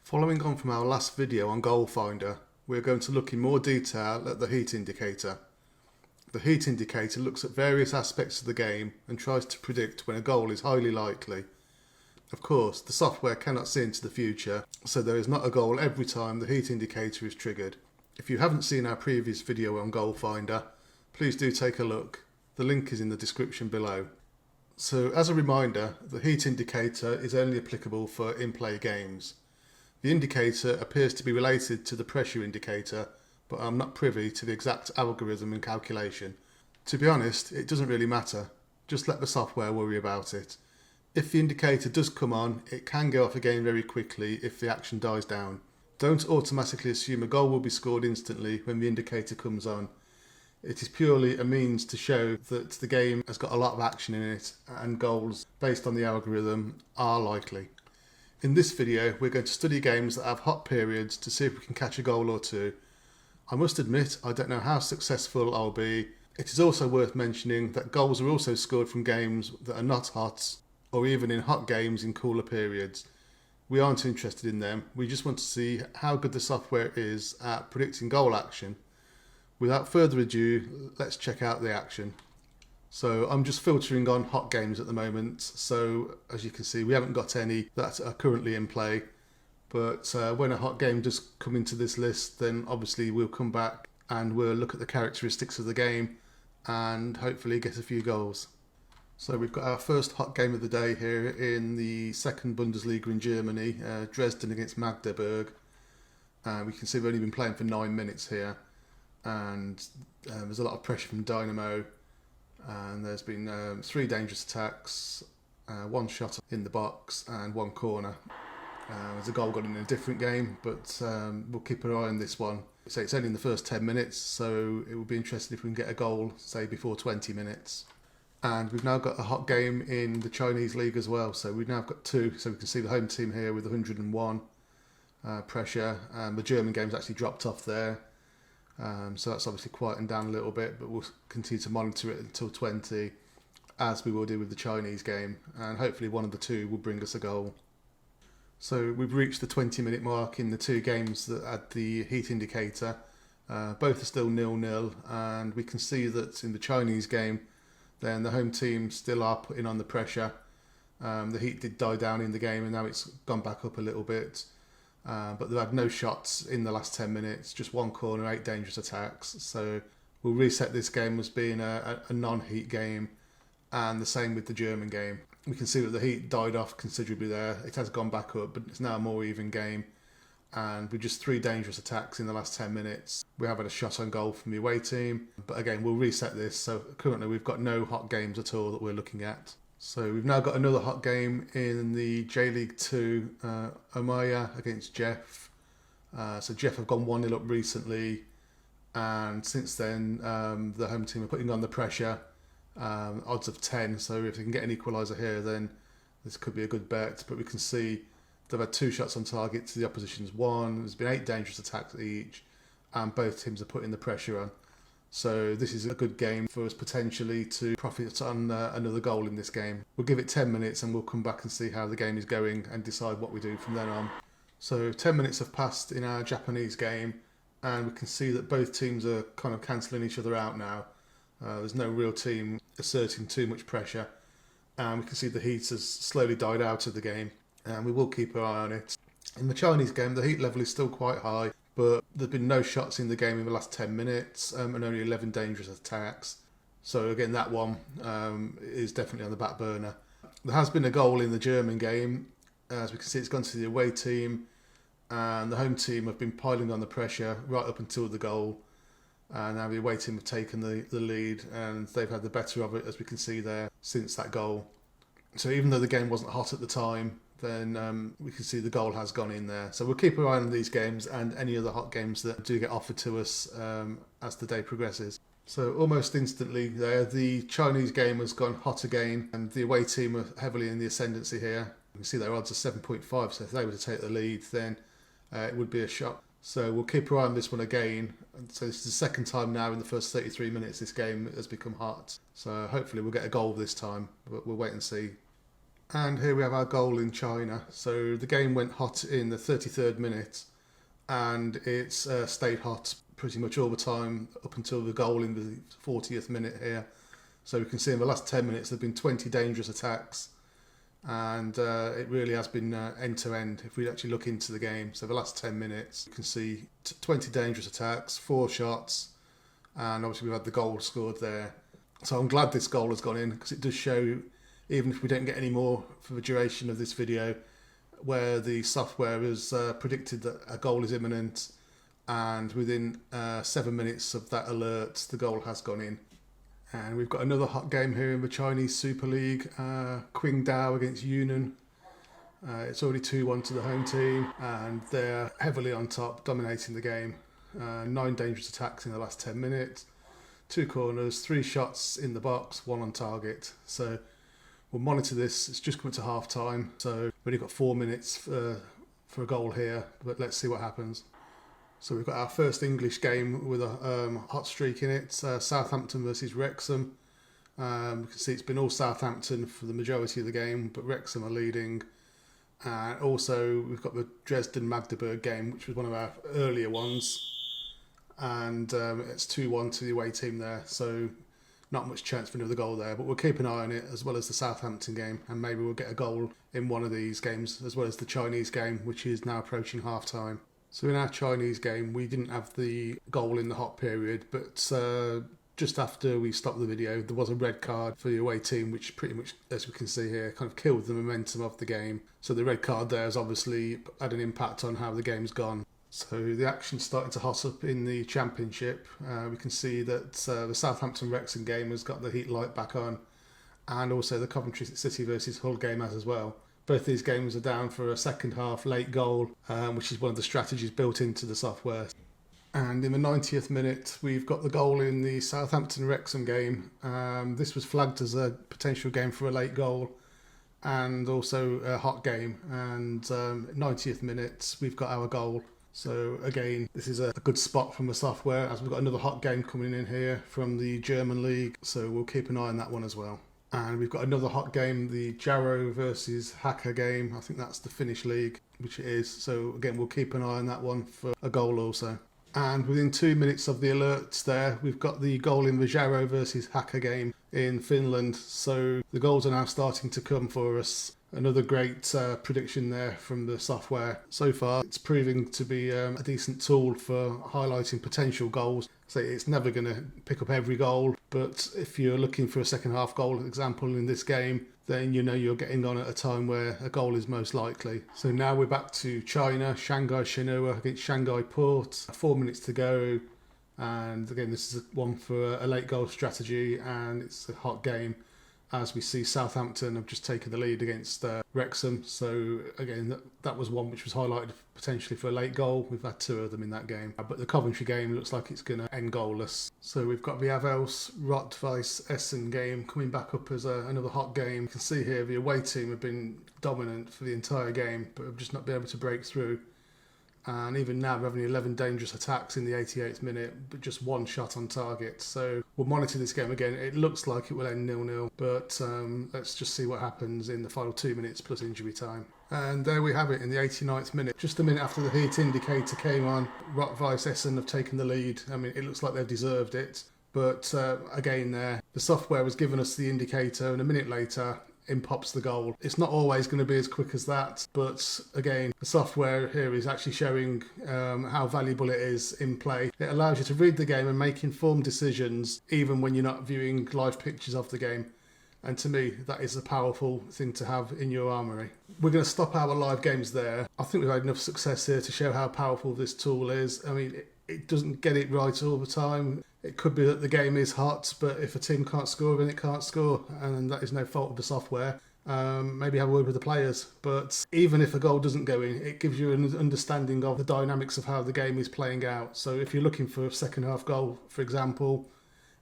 Following on from our last video on Goalfinder, we are going to look in more detail at the heat indicator. The heat indicator looks at various aspects of the game and tries to predict when a goal is highly likely. Of course, the software cannot see into the future, so there is not a goal every time the heat indicator is triggered. If you haven't seen our previous video on Goalfinder, please do take a look. The link is in the description below. So as a reminder, the heat indicator is only applicable for in-play games. The indicator appears to be related to the pressure indicator, but I'm not privy to the exact algorithm and calculation. To be honest, it doesn't really matter. Just let the software worry about it. If the indicator does come on, it can go off again very quickly if the action dies down. Don't automatically assume a goal will be scored instantly when the indicator comes on. It is purely a means to show that the game has got a lot of action in it and goals, based on the algorithm, are likely. In this video, we're going to study games that have hot periods to see if we can catch a goal or two. I must admit, I don't know how successful I'll be. It is also worth mentioning that goals are also scored from games that are not hot, or even in hot games in cooler periods. We aren't interested in them, we just want to see how good the software is at predicting goal action. Without further ado, let's check out the action. So I'm just filtering on hot games at the moment, so as you can see we haven't got any that are currently in play, but when a hot game does come into this list, then obviously we'll come back and we'll look at the characteristics of the game and hopefully get a few goals. So we've got our first hot game of the day here in the second Bundesliga in Germany, Dresden against Magdeburg. We can see we've only been playing for 9 minutes here, and there's a lot of pressure from Dynamo. And there's been 3 dangerous attacks, 1 shot in the box and 1 corner. There's a goal gone in a different game, but we'll keep an eye on this one. So it's only in the first 10 minutes, so it will be interesting if we can get a goal, say, before 20 minutes. And we've now got a hot game in the Chinese league as well, so we've now got 2, so we can see the home team here with 101 pressure. The German game's actually dropped off there. So that's obviously quieting down a little bit, but we'll continue to monitor it until 20, as we will do with the Chinese game, and hopefully one of the 2 will bring us a goal. So we've reached the 20-minute mark in the 2 games that had the heat indicator. Both are still 0-0, and we can see that in the Chinese game, then the home team still are putting on the pressure. The heat did die down in the game, and now it's gone back up a little bit. But they've had no shots in the last 10 minutes, just 1 corner, 8 dangerous attacks. So we'll reset this game as being a non-heat game, and the same with the German game. We can see that the heat died off considerably there. It has gone back up, but it's now a more even game. And with just 3 dangerous attacks in the last 10 minutes, we have had a shot on goal from the away team. But again, we'll reset this. So currently we've got no hot games at all that we're looking at. So we've now got another hot game in the J-League 2, Omaya against Jeff. So Jeff have gone 1-0 up recently, and since then the home team are putting on the pressure, odds of 10, so if they can get an equaliser here then this could be a good bet. But we can see they've had 2 shots on target to the opposition's 1, there's been 8 dangerous attacks each, and both teams are putting the pressure on. So this is a good game for us potentially to profit on another goal in this game. We'll give it 10 minutes and we'll come back and see how the game is going and decide what we do from then on. So 10 minutes have passed in our Japanese game, and we can see that both teams are kind of cancelling each other out now. There's no real team asserting too much pressure, and we can see the heat has slowly died out of the game, and we will keep an eye on it. In the Chinese game, the heat level is still quite high, but there's been no shots in the game in the last 10 minutes and only 11 dangerous attacks. So again, that one is definitely on the back burner. There has been a goal in the German game. As we can see, it's gone to the away team, and the home team have been piling on the pressure right up until the goal. And now the away team have taken the lead, and they've had the better of it, as we can see there, since that goal. So even though the game wasn't hot at the time, then we can see the goal has gone in there. So we'll keep an eye on these games and any other hot games that do get offered to us as the day progresses. So almost instantly there, the Chinese game has gone hot again, and the away team are heavily in the ascendancy here. You can see their odds are 7.5, so if they were to take the lead, then it would be a shot. So we'll keep an eye on this one again. So this is the second time now in the first 33 minutes this game has become hot. So hopefully we'll get a goal this time, but we'll wait and see. And here we have our goal in China. So the game went hot in the 33rd minute, and it's stayed hot pretty much all the time up until the goal in the 40th minute here. So we can see in the last 10 minutes there have been 20 dangerous attacks, and it really has been end to end if we actually look into the game. So the last 10 minutes you can see 20 dangerous attacks, 4 shots, and obviously we've had the goal scored there. So I'm glad this goal has gone in, because it does show, even if we don't get any more for the duration of this video, where the software has predicted that a goal is imminent, and within 7 minutes of that alert the goal has gone in. And we've got another hot game here in the Chinese Super League, Qingdao against Yunnan. It's already 2-1 to the home team, and they're heavily on top, dominating the game. 9 dangerous attacks in the last 10 minutes, 2 corners, 3 shots in the box, 1 on target. So we'll monitor this. It's just coming to half time, so we've only got 4 minutes for a goal here, but let's see what happens. So we've got our first English game with a hot streak in it, Southampton versus Wrexham. You can see it's been all Southampton for the majority of the game, but Wrexham are leading. And also we've got the Dresden-Magdeburg game, which was one of our earlier ones, and it's 2-1 to the away team there, so not much chance for another goal there, but we'll keep an eye on it, as well as the Southampton game, and maybe we'll get a goal in one of these games, as well as the Chinese game, which is now approaching half time. So in our Chinese game, we didn't have the goal in the hot period, but just after we stopped the video, there was a red card for the away team, which pretty much, as we can see here, kind of killed the momentum of the game. So the red card there has obviously had an impact on how the game's gone. So the action's starting to hot up in the Championship. We can see that the Southampton-Wrexham game has got the heat light back on, and also the Coventry City versus Hull game has as well. Both these games are down for a second half late goal, which is one of the strategies built into the software. And in the 90th minute, we've got the goal in the Southampton-Wrexham game. This was flagged as a potential game for a late goal, and also a hot game. And 90th minute, we've got our goal. So again, this is a good spot from the software, as we've got another hot game coming in here from the German league. So we'll keep an eye on that one as well. And we've got another hot game, the Jarrow versus Hacker game. I think that's the Finnish league, which it is. So again, we'll keep an eye on that one for a goal also. And within 2 minutes of the alerts there, we've got the goal in the Jarrow versus Hacker game in Finland. So the goals are now starting to come for us. Another great prediction there from the software. So far, it's proving to be a decent tool for highlighting potential goals. So it's never going to pick up every goal, but if you're looking for a second half goal example in this game, then you know you're getting on at a time where a goal is most likely. So now we're back to China, Shanghai Shenhua against Shanghai Port. 4 minutes to go, and again this is one for a late goal strategy, and it's a hot game, as we see Southampton have just taken the lead against Wrexham. So again, that was one which was highlighted potentially for a late goal. We've had 2 of them in that game, but the Coventry game looks like it's going to end goalless. So we've got the Avels Rot-Weiss Essen game coming back up as another hot game. You can see here the away team have been dominant for the entire game, but have just not been able to break through. And even now, we're having 11 dangerous attacks in the 88th minute, but just 1 shot on target. So we'll monitor this game again. It looks like it will end 0-0, but let's just see what happens in the final 2 minutes plus injury time. And there we have it in the 89th minute. Just a minute after the heat indicator came on, Rot-Weiss Essen have taken the lead. I mean, it looks like they've deserved it. But again there, the software was giving us the indicator, and a minute later, in pops the goal. It's not always going to be as quick as that, but again, the software here is actually showing how valuable it is in play. It allows you to read the game and make informed decisions even when you're not viewing live pictures of the game. And to me, that is a powerful thing to have in your armoury. We're going to stop our live games there. I think we've had enough success here to show how powerful this tool is. I mean, it doesn't get it right all the time. It could be that the game is hot, but if a team can't score, then it can't score, and that is no fault of the software. Maybe have a word with the players. But even if a goal doesn't go in, it gives you an understanding of the dynamics of how the game is playing out. So if you're looking for a second half goal, for example,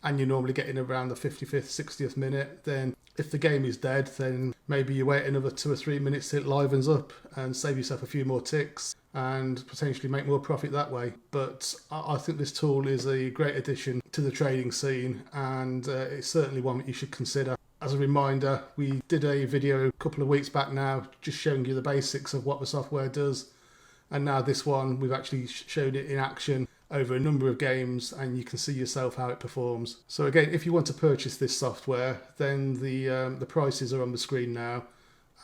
and you're normally getting around the 55th, 60th minute, then if the game is dead, then maybe you wait another 2 or 3 minutes till it livens up and save yourself a few more ticks and potentially make more profit that way. But I think this tool is a great addition to the trading scene, and it's certainly one that you should consider. As a reminder, we did a video a couple of weeks back now just showing you the basics of what the software does, and now this one we've actually showed it in action over a number of games, and you can see yourself how it performs. So again, if you want to purchase this software, then the prices are on the screen now,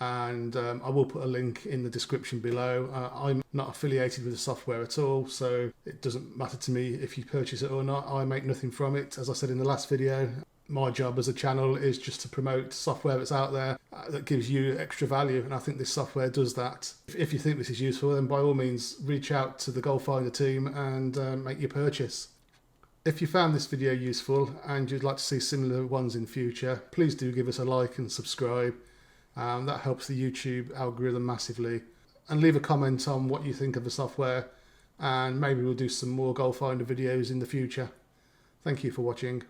and I will put a link in the description below. I'm not affiliated with the software at all, so it doesn't matter to me if you purchase it or not. I make nothing from it. As I said in the last video, my job as a channel is just to promote software that's out there that gives you extra value, and I think this software does that. If you think this is useful, then by all means reach out to the Goalfinder team and make your purchase. If you found this video useful and you'd like to see similar ones in future, please do give us a like and subscribe. That helps the YouTube algorithm massively. And leave a comment on what you think of the software, and maybe we'll do some more Goalfinder videos in the future. Thank you for watching.